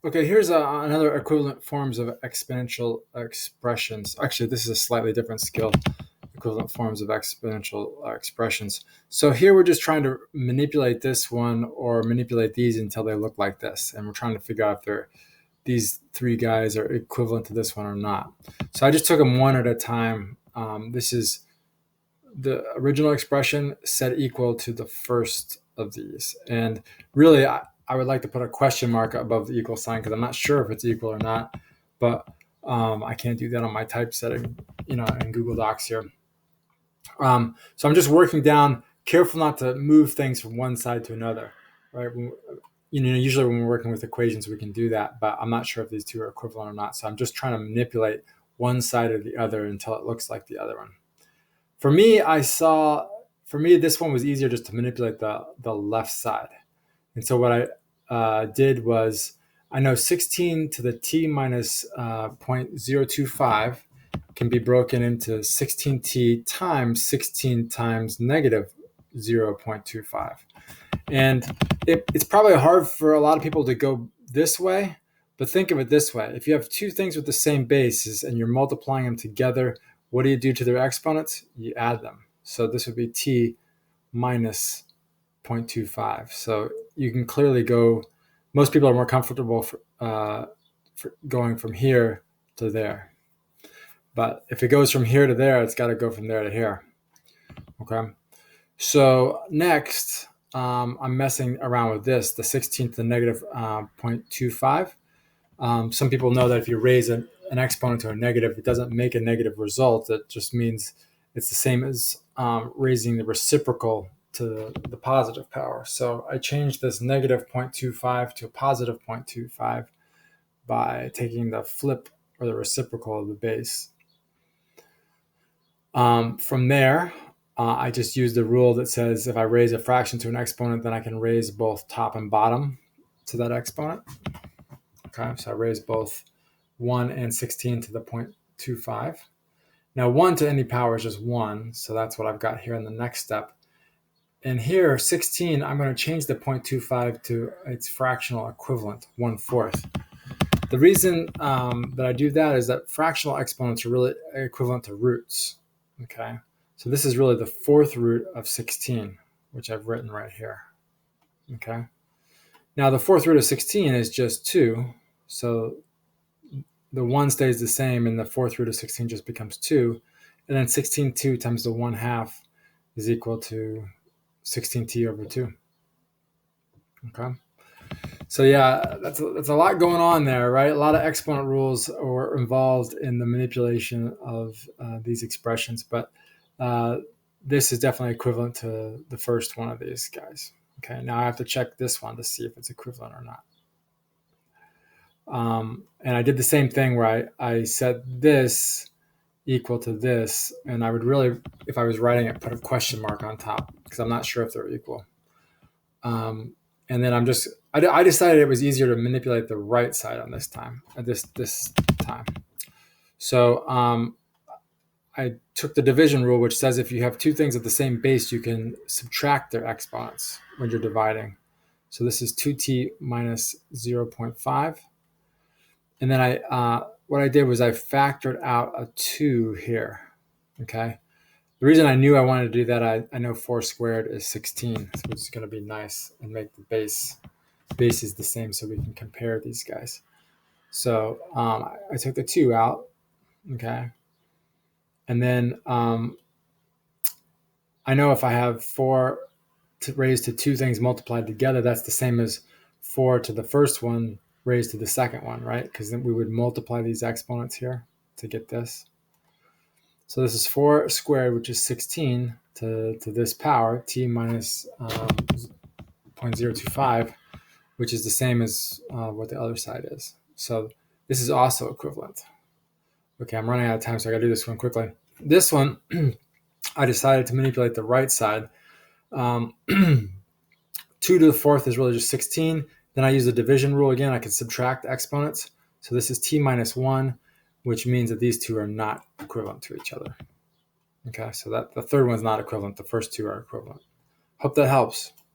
Okay, here's another equivalent forms of exponential expressions. Actually, this is a slightly different skill. Equivalent forms of exponential expressions. So here we're just trying to manipulate this one or manipulate these until they look like this. And we're trying to figure out if these three guys are equivalent to this one or not. So I just took them one at a time. This is the original expression set equal to the first of these. And really, I would like to put a question mark above the equal sign because I'm not sure if it's equal or not. But I can't do that on my typesetting, in Google Docs here. So I'm just working down, careful not to move things from one side to another, right? Usually when we're working with equations, we can do that, but I'm not sure if these two are equivalent or not. So I'm just trying to manipulate one side or the other until it looks like the other one. For me, this one was easier just to manipulate the left side. And so what I did was, I know 16 to the t minus 0.025 can be broken into 16t times 16 times negative 0.25. And it's probably hard for a lot of people to go this way, but think of it this way. If you have two things with the same bases and you're multiplying them together, what do you do to their exponents? You add them. So this would be t minus 0.25. So you can clearly go, most people are more comfortable for going from here to there. But if it goes from here to there, it's got to go from there to here. Okay. So next, I'm messing around with this, the 16 to the negative 0.25. Some people know that if you raise an exponent to a negative, it doesn't make a negative result. It just means it's the same as raising the reciprocal to the positive power. So I changed this negative 0.25 to a positive 0.25 by taking the flip or the reciprocal of the base. From there, I just use the rule that says if I raise a fraction to an exponent, then I can raise both top and bottom to that exponent. Okay, so I raise both 1 and 16 to the 0.25. Now 1 to any power is just 1, so that's what I've got here in the next step. And here, 16, I'm going to change the 0.25 to its fractional equivalent, 1/4. The reason that I do that is that fractional exponents are really equivalent to roots. Okay, so this is really the fourth root of 16, which I've written right here. Okay, now the fourth root of 16 is just 2, so the 1 stays the same, and the fourth root of 16 just becomes 2. And then 16 times the 1/2 is equal to 16t over 2. Okay. So yeah, that's a lot going on there, right? A lot of exponent rules are involved in the manipulation of these expressions, but this is definitely equivalent to the first one of these guys. Okay, now I have to check this one to see if it's equivalent or not. And I did the same thing where I set this equal to this, and I would really, if I was writing it, put a question mark on top because I'm not sure if they're equal. And then I decided it was easier to manipulate the right side on this time, this time. So I took the division rule, which says if you have two things at the same base, you can subtract their exponents when you're dividing. So this is 2t minus 0.5. And then what I did was I factored out a 2 here, okay? The reason I knew I wanted to do that, I know 4 squared is 16, which is going to be nice and make the base is the same so we can compare these guys. So I took the 2 out, okay? And then I know if I have 4 raised to 2 things multiplied together, that's the same as 4 to the first one raised to the second one, right? Because then we would multiply these exponents here to get this. So this is 4 squared, which is 16 to this power, t minus 0.025, which is the same as what the other side is. So this is also equivalent. Okay, I'm running out of time, so I gotta do this one quickly. This one, I decided to manipulate the right side. 2 to the fourth is really just 16. Then I use the division rule again. I can subtract exponents. So this is t minus 1, which means that these two are not equivalent to each other. Okay, so that the third one's not equivalent. The first two are equivalent. Hope that helps.